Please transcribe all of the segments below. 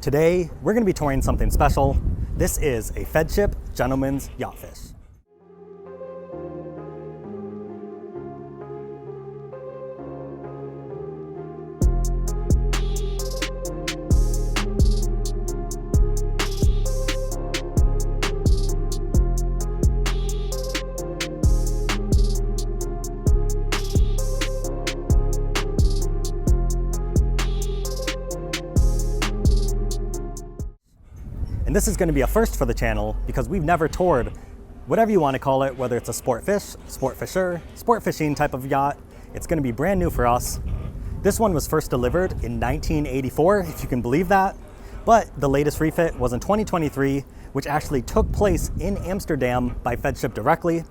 Today, we're going to be touring something special. This is a Feadship Gentleman's YachtFish. And this is going to be a first for the channel because we've never toured, whatever you want to call it, whether it's a sport fish, sport fisher, sport fishing type of yacht. It's going to be brand new for us. This one was first delivered in 1984, if you can believe that. But the latest refit was in 2023, which actually took place in Amsterdam by Feadship directly.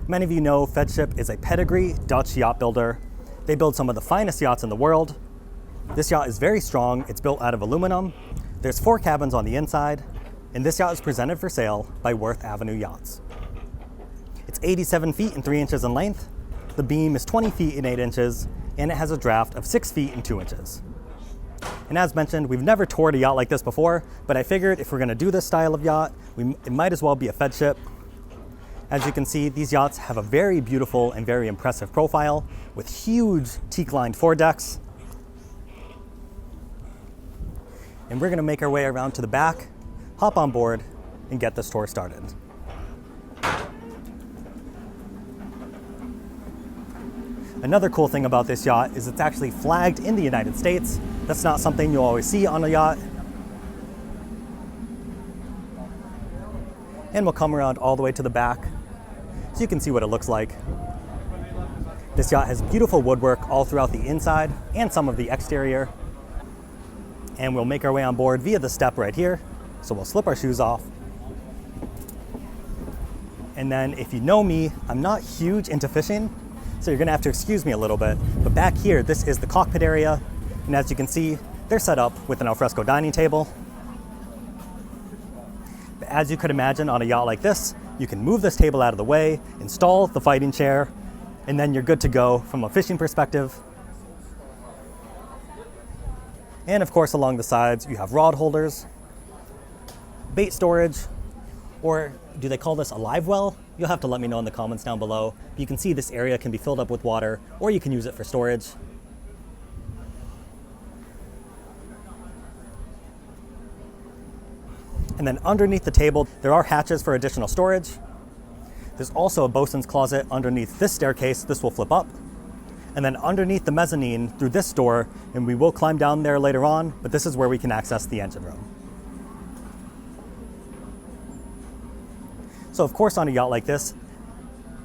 Many of you know Feadship is a pedigree Dutch yacht builder. They build some of the finest yachts in the world. This yacht is very strong. It's built out of aluminum. There's 4 cabins on the inside, and this yacht is presented for sale by Worth Avenue Yachts. It's 87 feet and 3 inches in length. The beam is 20 feet and 8 inches, and it has a draft of 6 feet and 2 inches. And as mentioned, we've never toured a yacht like this before, but I figured if we're gonna do this style of yacht, it might as well be a Feadship. As you can see, these yachts have a very beautiful and very impressive profile with huge teak-lined foredecks. And we're gonna make our way around to the back, hop on board, and get this tour started. Another cool thing about this yacht is it's actually flagged in the United States. That's not something you'll always see on a yacht. And we'll come around all the way to the back so you can see what it looks like. This yacht has beautiful woodwork all throughout the inside and some of the exterior. And we'll make our way on board via the step right here. So we'll slip our shoes off. And then if you know me, I'm not huge into fishing, so you're gonna have to excuse me a little bit. But back here, this is the cockpit area. And as you can see, they're set up with an alfresco dining table. But as you could imagine on a yacht like this, you can move this table out of the way, install the fighting chair, and then you're good to go from a fishing perspective. And of course, along the sides, you have rod holders, bait storage, or do they call this a live well? You'll have to let me know in the comments down below. You can see this area can be filled up with water, or you can use it for storage. And then underneath the table, there are hatches for additional storage. There's also a bosun's closet underneath this staircase. This will flip up. And then underneath the mezzanine through this door, and we will climb down there later on, but this is where we can access the engine room. So of course on a yacht like this,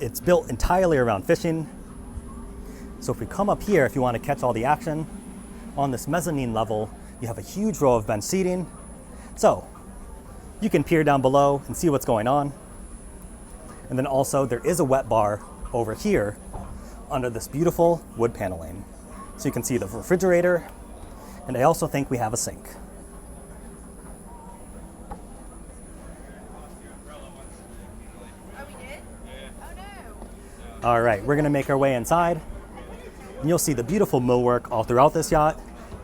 it's built entirely around fishing. So if we come up here, if you want to catch all the action, on this mezzanine level, you have a huge row of bench seating. So you can peer down below and see what's going on. And then also there is a wet bar over here under this beautiful wood paneling. So you can see the refrigerator, and I also think we have a sink. All right, we're gonna make our way inside, and you'll see the beautiful millwork all throughout this yacht.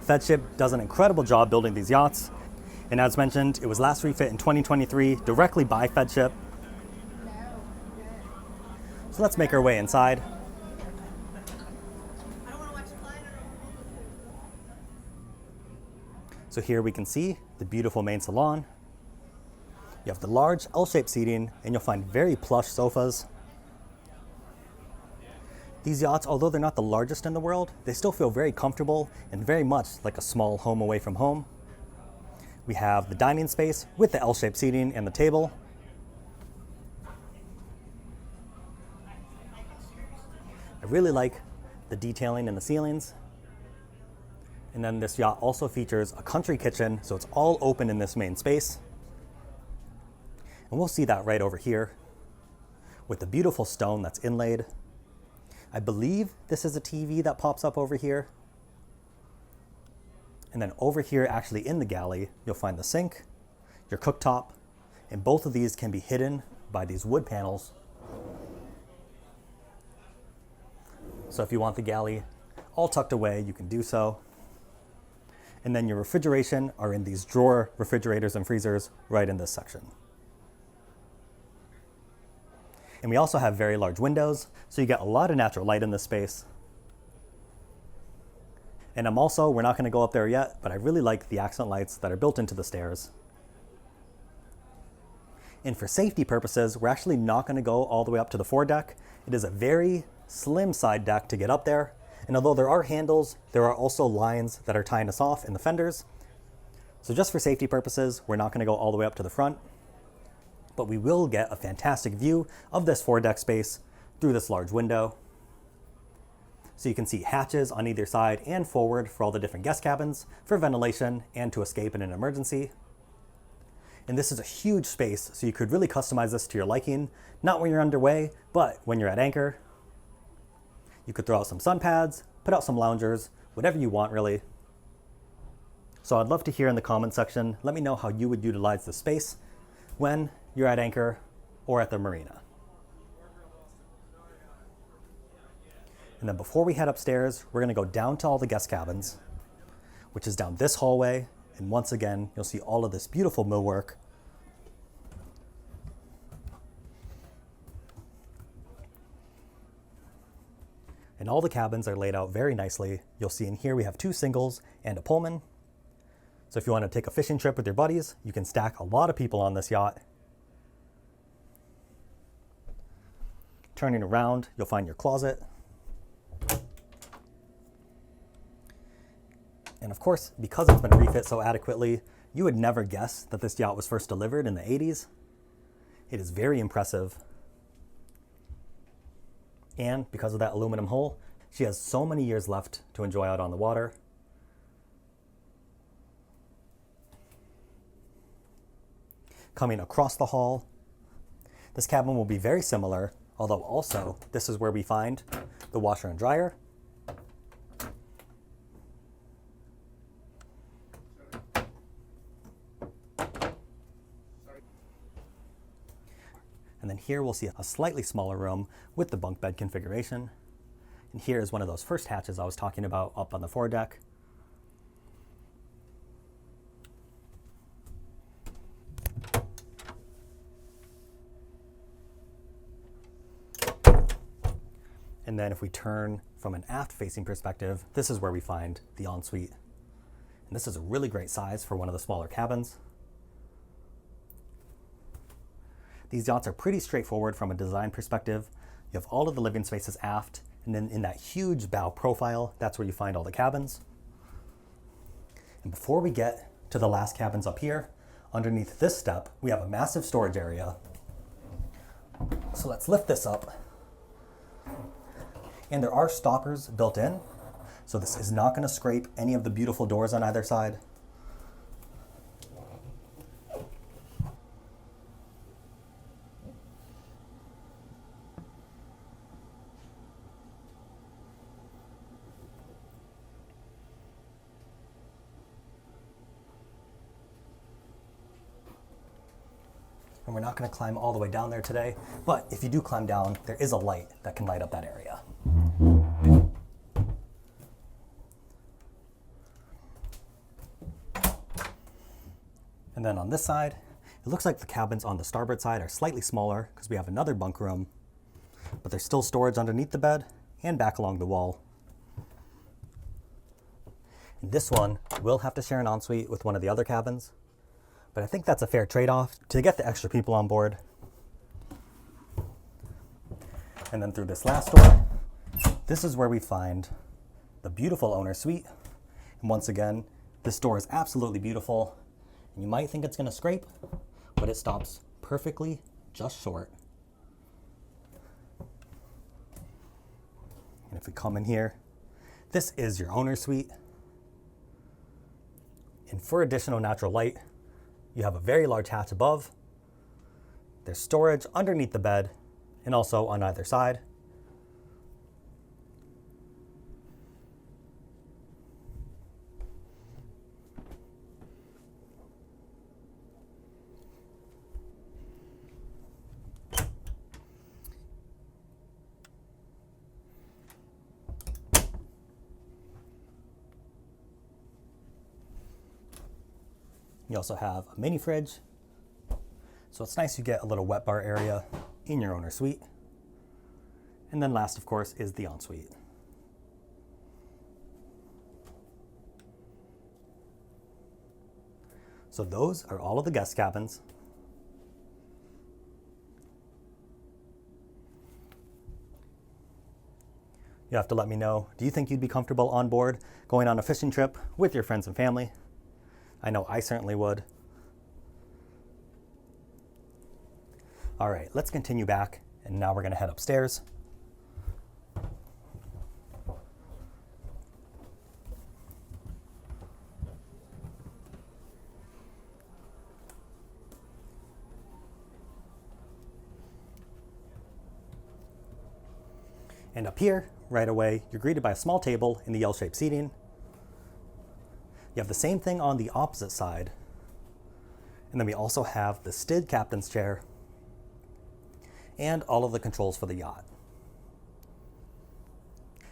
Feadship does an incredible job building these yachts. And as mentioned, it was last refit in 2023 directly by Feadship. So let's make our way inside. So here we can see the beautiful main salon. You have the large L-shaped seating, and you'll find very plush sofas. These yachts, although they're not the largest in the world, they still feel very comfortable and very much like a small home away from home. We have the dining space with the L-shaped seating and the table. I really like the detailing in the ceilings. And then this yacht also features a country kitchen, so it's all open in this main space. And we'll see that right over here with the beautiful stone that's inlaid. I believe this is a TV that pops up over here. And then over here, actually in the galley, you'll find the sink, your cooktop, and both of these can be hidden by these wood panels. So if you want the galley all tucked away, you can do so. And then your refrigeration are in these drawer refrigerators and freezers right in this section. And we also have very large windows, so you get a lot of natural light in this space. And we're not going to go up there yet, but I really like the accent lights that are built into the stairs. And for safety purposes, we're actually not going to go all the way up to the foredeck. It is a very slim side deck to get up there. And although there are handles, there are also lines that are tying us off in the fenders. So just for safety purposes, we're not going to go all the way up to the front, but we will get a fantastic view of this foredeck space through this large window. So you can see hatches on either side and forward for all the different guest cabins for ventilation and to escape in an emergency. And this is a huge space, so you could really customize this to your liking, not when you're underway, but when you're at anchor. You could throw out some sun pads, put out some loungers, whatever you want really. So I'd love to hear in the comment section, let me know how you would utilize the space when you're at anchor or at the marina. And then before we head upstairs, we're gonna go down to all the guest cabins, which is down this hallway. And once again, you'll see all of this beautiful millwork. And all the cabins are laid out very nicely. You'll see in here we have 2 singles and a Pullman. So if you want to take a fishing trip with your buddies, you can stack a lot of people on this yacht. Turning around, you'll find your closet. And of course, because it's been refit so adequately, you would never guess that this yacht was first delivered in the 80s. It is very impressive. And because of that aluminum hull, she has so many years left to enjoy out on the water. Coming across the hall, this cabin will be very similar, although also this is where we find the washer and dryer. And then here we'll see a slightly smaller room with the bunk bed configuration. And here is one of those first hatches I was talking about up on the foredeck. And then if we turn from an aft-facing perspective, this is where we find the ensuite. And this is a really great size for one of the smaller cabins. These yachts are pretty straightforward from a design perspective. You have all of the living spaces aft, and then in that huge bow profile, that's where you find all the cabins. And before we get to the last cabins up here, underneath this step, we have a massive storage area. So let's lift this up. And there are stoppers built in, so this is not going to scrape any of the beautiful doors on either side. And we're not going to climb all the way down there today, but if you do climb down, there is a light that can light up that area. And then on this side, it looks like the cabins on the starboard side are slightly smaller because we have another bunk room, but there's still storage underneath the bed and back along the wall. And this one will have to share an ensuite with one of the other cabins, but I think that's a fair trade-off to get the extra people on board. And then through this last door, this is where we find the beautiful owner suite. And once again, this door is absolutely beautiful. And you might think it's going to scrape, but it stops perfectly just short. And if we come in here, this is your owner suite. And for additional natural light, you have a very large hatch above. There's storage underneath the bed and also on either side. You also have a mini fridge. So it's nice you get a little wet bar area in your owner suite. And then last, of course, is the ensuite. So those are all of the guest cabins. You have to let me know, do you think you'd be comfortable on board going on a fishing trip with your friends and family? I know I certainly would. All right, let's continue back, and now we're gonna head upstairs. And up here, right away, you're greeted by a small table in the L-shaped seating. You have the same thing on the opposite side. And then we also have the STID captain's chair and all of the controls for the yacht.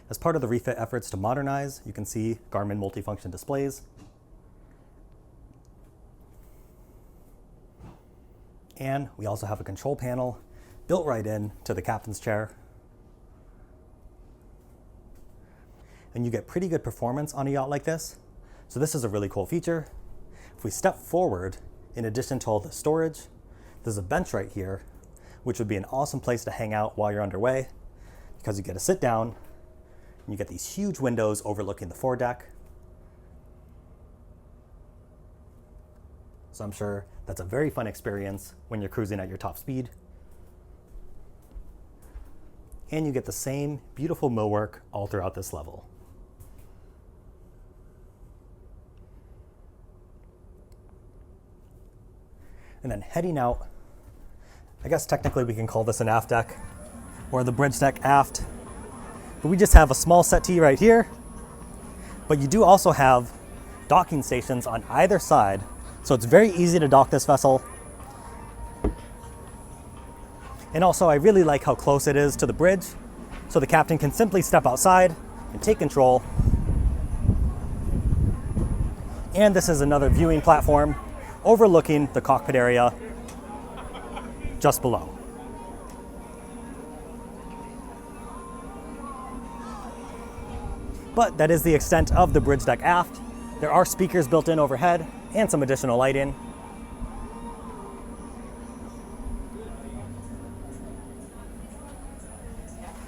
As part of the refit efforts to modernize, you can see Garmin multifunction displays. And we also have a control panel built right in to the captain's chair. And you get pretty good performance on a yacht like this. So this is a really cool feature. If we step forward, in addition to all the storage, there's a bench right here, which would be an awesome place to hang out while you're underway, because you get to sit down and you get these huge windows overlooking the foredeck. So I'm sure that's a very fun experience when you're cruising at your top speed. And you get the same beautiful millwork all throughout this level. And then heading out, I guess technically we can call this an aft deck or the bridge deck aft, but we just have a small settee right here. But you do also have docking stations on either side, so it's very easy to dock this vessel. And also I really like how close it is to the bridge, so the captain can simply step outside and take control. And this is another viewing platform overlooking the cockpit area just below. But that is the extent of the bridge deck aft. There are speakers built in overhead and some additional lighting.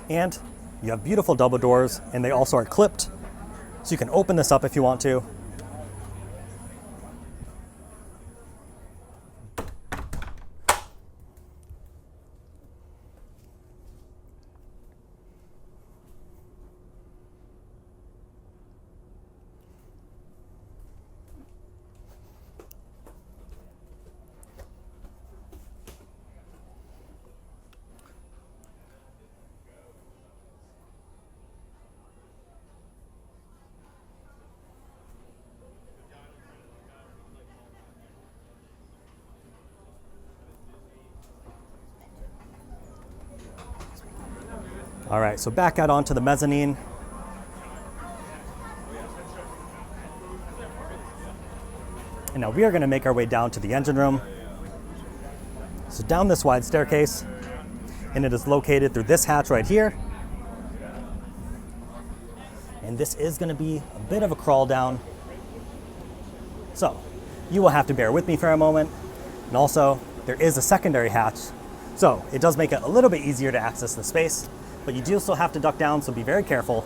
And you have beautiful double doors, and they also are clipped, so you can open this up if you want to. All right, so back out onto the mezzanine. And now we are gonna make our way down to the engine room. So down this wide staircase, and it is located through this hatch right here. And this is gonna be a bit of a crawl down. So you will have to bear with me for a moment. And also, there is a secondary hatch. So it does make it a little bit easier to access the space, but you do still have to duck down, so be very careful.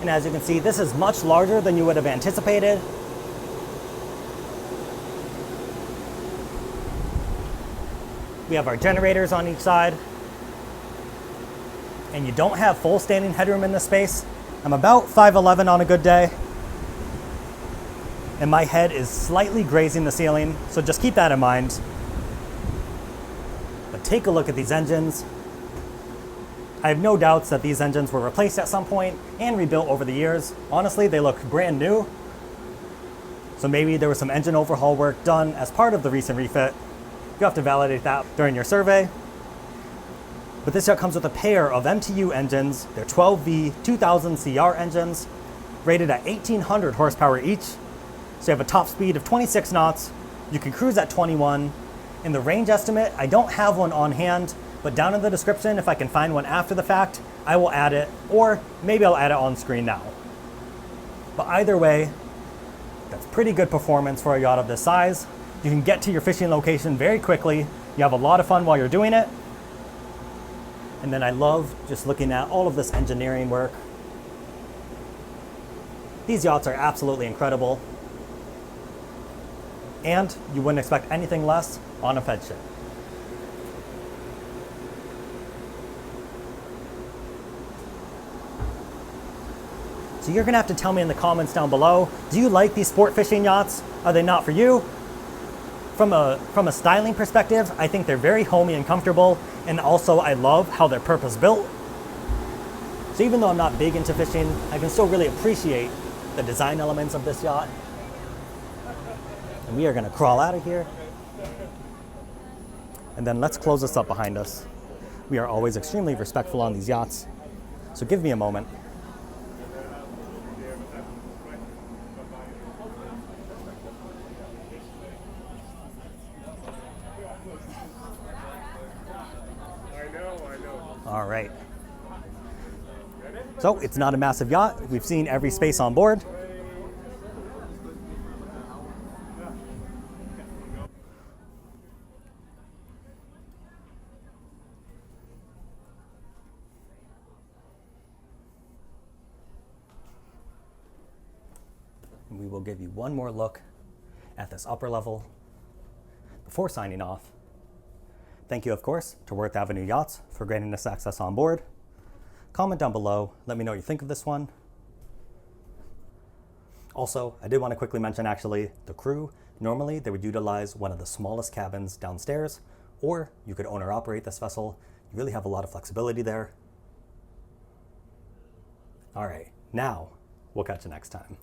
And as you can see, this is much larger than you would have anticipated. We have our generators on each side. And you don't have full standing headroom in this space. I'm about 5'11" on a good day. And my head is slightly grazing the ceiling, so just keep that in mind. But take a look at these engines. I have no doubts that these engines were replaced at some point and rebuilt over the years. Honestly, they look brand new. So maybe there was some engine overhaul work done as part of the recent refit. You have to validate that during your survey. But this yacht comes with a pair of MTU engines. They're 12V 2000 CR engines, rated at 1800 horsepower each. So you have a top speed of 26 knots. You can cruise at 21. In the range estimate, I don't have one on hand, but down in the description, if I can find one after the fact, I will add it, or maybe I'll add it on screen now. But either way, that's pretty good performance for a yacht of this size. You can get to your fishing location very quickly. You have a lot of fun while you're doing it. And then I love just looking at all of this engineering work. These yachts are absolutely incredible. And you wouldn't expect anything less on a Feadship. So you're gonna have to tell me in the comments down below, do you like these sport fishing yachts? Are they not for you? From a styling perspective, I think they're very homey and comfortable, and also I love how they're purpose built. So even though I'm not big into fishing, I can still really appreciate the design elements of this yacht. And we are gonna crawl out of here. And then let's close this up behind us. We are always extremely respectful on these yachts, so give me a moment. All right. So it's not a massive yacht. We've seen every space on board. And we will give you one more look at this upper level before signing off. Thank you, of course, to Worth Avenue Yachts for granting us access on board. Comment down below, let me know what you think of this one. Also, I did want to quickly mention actually, the crew, normally they would utilize one of the smallest cabins downstairs, or you could own or operate this vessel. You really have a lot of flexibility there. All right, now we'll catch you next time.